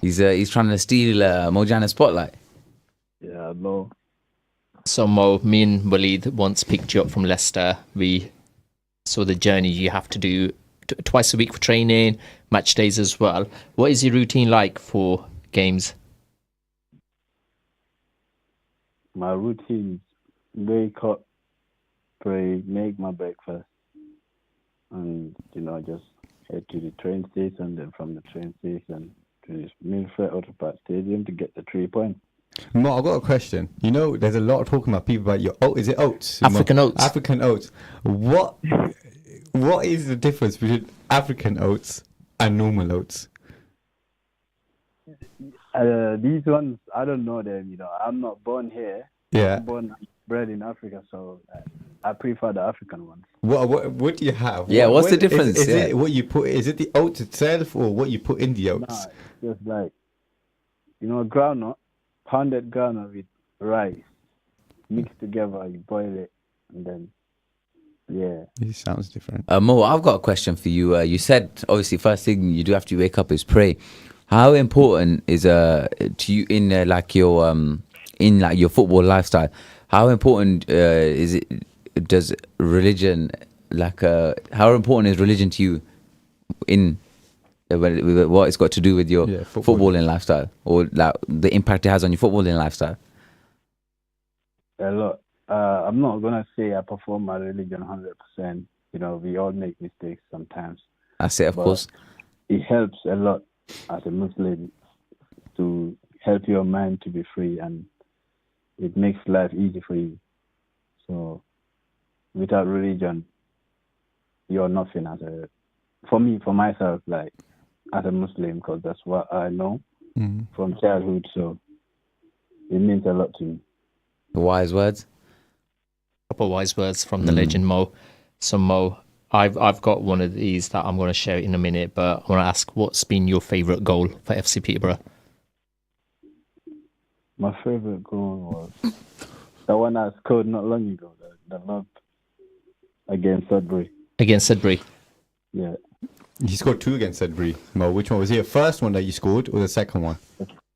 He's trying to steal Mojana's spotlight. Yeah, no. So Mo, me and Walid once picked you up from Leicester. We saw the journey you have to do twice a week for training, match days as well. What is your routine like for games? My routine is wake up, pray, make my breakfast, and just head to the train station. Then from the train station to this Milford Autopark Stadium to get the 3 points. Mo, I've got a question. There's a lot of talking about people about your is it oats? African oats. African oats. What is the difference between African oats and normal oats? These ones, I don't know them. I'm not born here. Yeah. I'm born and bred in Africa, so I prefer the African ones. What do you have? Yeah, what's the difference? Is it what you put? Is it the oats itself or what you put in the oats? Nah, it's just like groundnut, pounded groundnut with rice mixed together. You boil it, and then It sounds different. Mo, I've got a question for you. You said obviously first thing you do after you wake up is pray. How important is to you in your football lifestyle? How important is it? Does religion how important is religion to you in what it's got to do with your footballing lifestyle or the impact it has on your footballing lifestyle? A lot. I'm not gonna say I perform my religion 100%. We all make mistakes sometimes. That's it, of course. It helps a lot as a Muslim to help your mind to be free, and it makes life easy for you. So without religion, you're nothing for myself, like as a Muslim, because that's what I know from childhood. So it means a lot to me. Wise words. Couple of wise words from the legend Mo. So Mo, I've got one of these that I'm going to share in a minute, but I want to ask, what's been your favourite goal for FC Peterborough? My favourite goal was the one I scored not long ago, the lob against Sudbury. Against Sudbury? Yeah. You scored 2 against Sudbury. Mo, which one was it? The first one that you scored or the second one?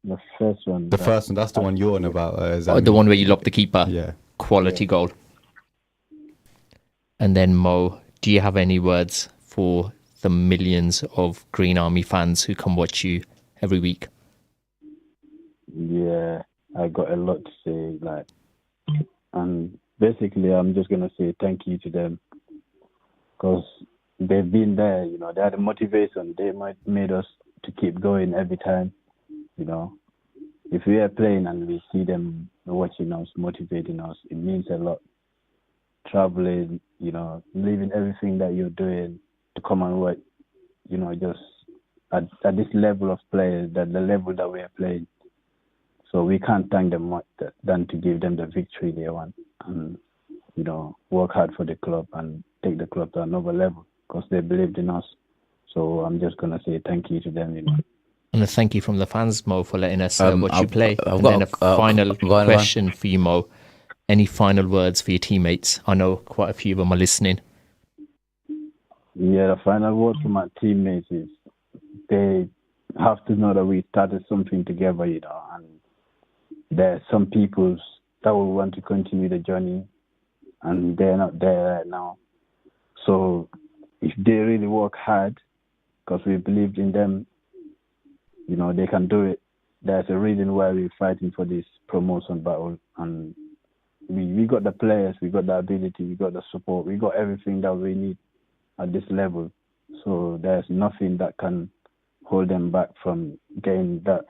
The first one. The first one, that's the one you're on about. The one where you lobbed the keeper? Yeah. Quality goal. And then Mo, do you have any words for the millions of Green Army fans who come watch you every week? Yeah, I got a lot to say, and basically I'm just gonna say thank you to them, because they've been there, they had a motivation. They made us to keep going every time, If we are playing and we see them watching us, motivating us, it means a lot. Traveling, leaving everything that you're doing to come and work, just at this level of players, the level that we are playing. So we can't thank them much than to give them the victory they want, and work hard for the club and take the club to another level, because they believed in us. So I'm just gonna say thank you to them. And a thank you from the fans, Mo, for letting us watch you play. I've and got then a final question for you, Mo. Any final words for your teammates? I know quite a few of them are listening. Yeah, the final word for my teammates is they have to know that we started something together, and there are some people that will want to continue the journey, and they're not there right now. So if they really work hard, because we believed in them, they can do it. There's a reason why we're fighting for this promotion battle, and we got the players, we got the ability, we got the support, we got everything that we need at this level. So there's nothing that can hold them back from getting that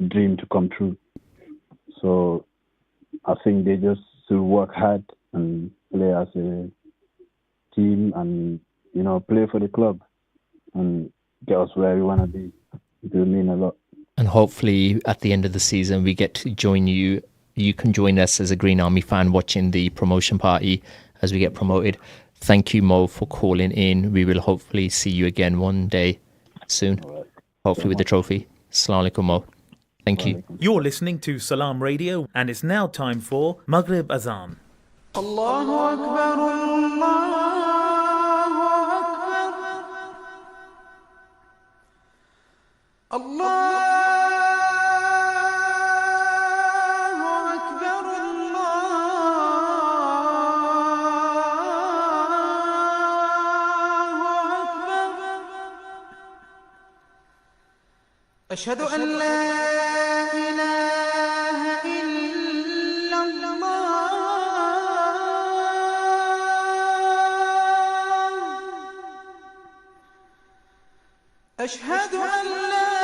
dream to come true. So I think they just should work hard and play as a team, and play for the club and get us where we want to be. It will mean a lot. And hopefully at the end of the season we get to join you. You can join us as a Green Army fan watching the promotion party as we get promoted. Thank you, Mo, for calling in. We will hopefully see you again one day soon, hopefully with the trophy. Assalamu alaikum, Mo. Thank you. You're listening to Salam Radio, and it's now time for Maghrib Azan. Allahu Akbar, Allahu Akbar, Allah. أشهد أن لا إله إلا الله أشهد أن لا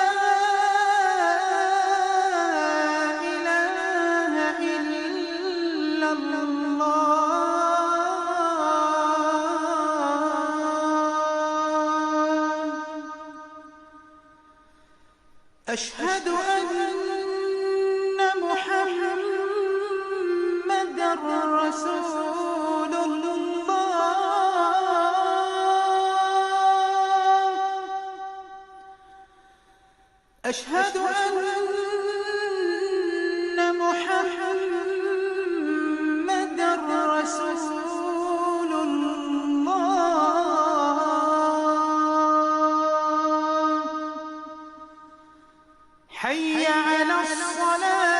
إله إلا الله أشهد أن محمدًا رسول الله أشهد أن محمدًا رسول الله حي على الصلاة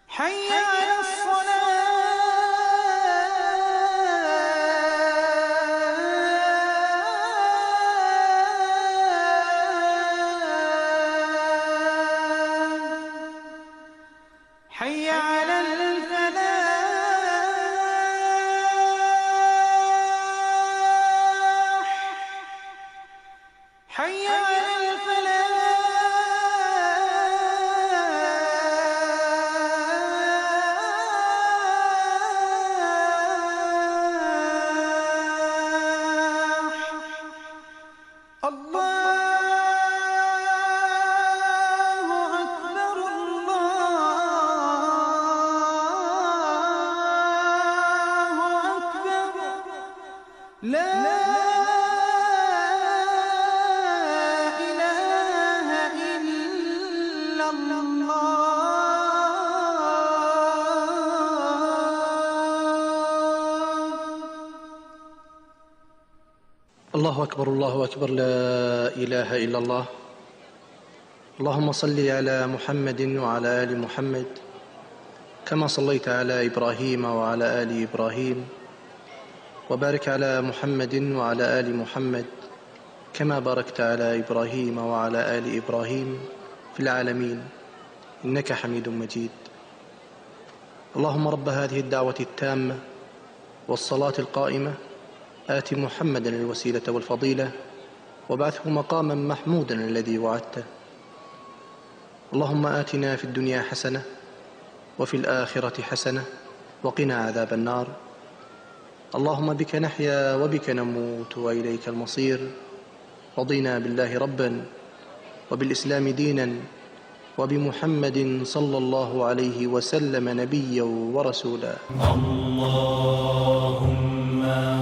حي على الصلاة. حي على الفلاح الله أكبر لا إله إلا الله. اللهم صل على محمد وعلى آل محمد كما صليت على إبراهيم وعلى آل إبراهيم وبارك على محمد وعلى آل محمد كما باركت على إبراهيم وعلى آل إبراهيم في العالمين إنك حميد مجيد. اللهم رب هذه الدعوة التامة والصلاة القائمة آت محمدا الوسيلة والفضيلة وابعثه مقاما محمودا الذي وعدته. اللهم آتنا في الدنيا حسنة وفي الآخرة حسنة وقنا عذاب النار. اللهم بك نحيا وبك نموت وإليك المصير. رضينا بالله ربا وبالإسلام دينا وبمحمد صلى الله عليه وسلم نبيا ورسولا. اللهم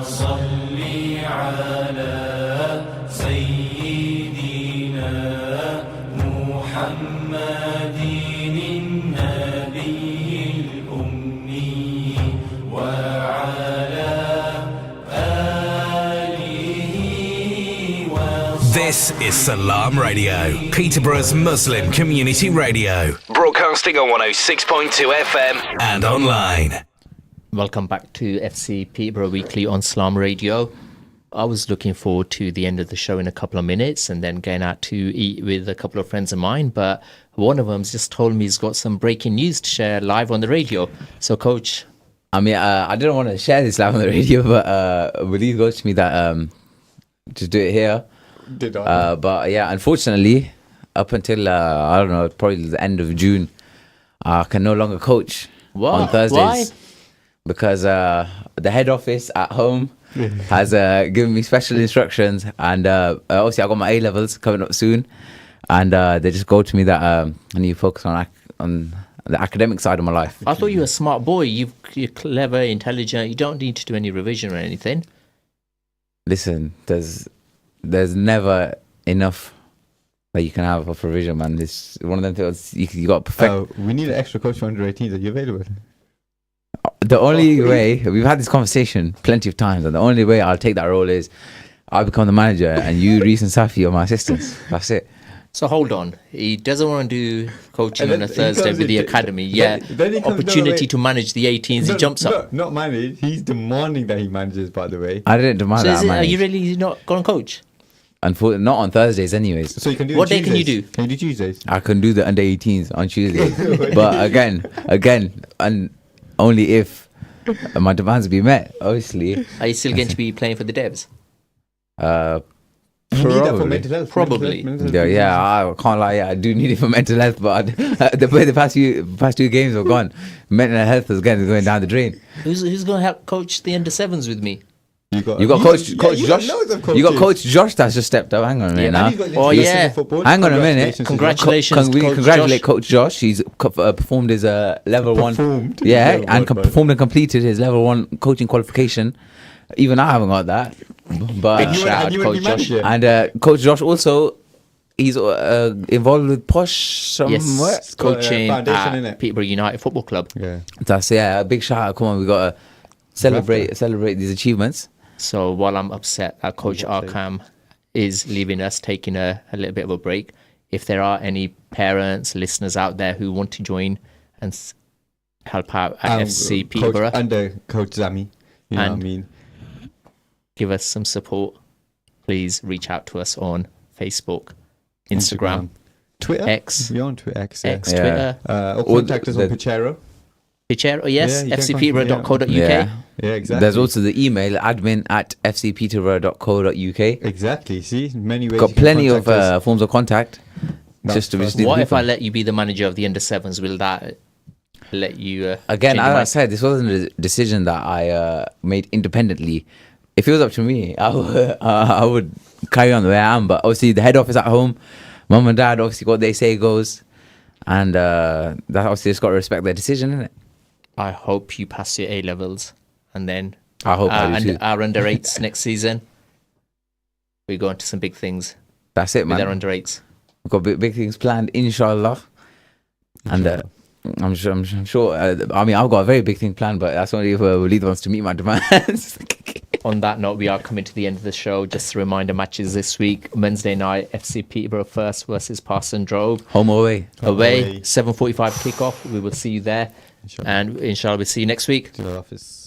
صل على سيدنا محمد النبي الأمي وعلى آله وصحبه. This is Salam Radio, Peterborough's Muslim community radio. Broadcasting on 106.2 FM and online. Welcome back to FC Peterborough Weekly on Salam Radio. I was looking forward to the end of the show in a couple of minutes and then going out to eat with a couple of friends of mine, but one of them's just told me he's got some breaking news to share live on the radio. So, Coach. I mean, I didn't want to share this live on the radio, but Waleed goes to me that just do it here. Did I? But yeah, unfortunately, up until I don't know, probably the end of June, I can no longer coach on Thursdays. Why? Because the head office at home has given me special instructions, and obviously I got my A levels coming up soon, and they just go to me that I need to focus on the academic side of my life. I thought you were a smart boy. You're clever, intelligent. You don't need to do any revision or anything. Listen, there's never enough that you can have of revision, man. It's one of them things you got to perfect. We need an extra coach for under 18s. Are you available? The only way, we've had this conversation plenty of times, and the only way I'll take that role is I'll become the manager and you, Reese and Safi, are my assistants. That's it. So hold on. He doesn't want to do coaching on a Thursday with the academy. Then opportunity to manage the 18s. He jumps up. Not manage. He's demanding that he manages, by the way. I didn't demand that. Are you really not going to coach? Unfortunately, not on Thursdays anyways. So you can do what day Tuesdays. can you do? Can you do Tuesdays? I can do the under 18s on Tuesdays. But again, and only if my demands be met, obviously. Are you still going to be playing for the Devs? You need that for mental health. Probably. Yeah, I can't lie. I do need it for mental health, but the way the past two games have gone, mental health is going down the drain. Who's going to help coach the under 7s with me? You got Coach Josh. You got Coach Josh that's just stepped up. Hang on a minute now. Hang on a minute. Congratulations. We congratulate Coach Josh. He's performed his level 1. Yeah, and performed and completed his level 1 coaching qualification. Even I haven't got that. But big shout out, Coach Josh. And Coach Josh also, he's involved with Posh somewhere. Yes, coaching at Peterborough United Football Club. Yeah, that's a big shout out. Come on, we got to celebrate these achievements. So while I'm upset that Coach Arkham is leaving us, taking a little bit of a break, if there are any parents, listeners out there who want to join and help out at FC Peterborough under Coach Zami, you know what I mean, give us some support, please reach out to us on Facebook, Instagram, Twitter, X. We're on Twitter, X, Twitter, or contact us on Pichero. Pichero, yes, fcpeterborough.co.uk. Yeah, exactly. There's also the email admin@fcpeterborough.co.uk. Exactly. See, many ways. Got plenty of forms of contact. What if I let you be the manager of the under 7s? Will that let you? Again, as I said, this wasn't a decision that I made independently. If it was up to me, I would carry on the way I am. But obviously, the head office at home, mum and dad, obviously, what they say goes, and that obviously just got to respect their decision, isn't it? I hope you pass your A levels, and then I hope I do too. Our under 8s next season, we go into some big things. That's it, man. With our under 8s, we've got big things planned, inshallah. And I'm sure. I mean, I've got a very big thing planned, but that's only if Waleed wants to meet my demands. on that note, we are coming to the end of the show. Just a reminder, matches this week. Wednesday night, FC Peterborough first versus Parson Drove. Home or away? Away, 7:45 kickoff. We will see you there. And inshallah, we'll see you next week. To the office.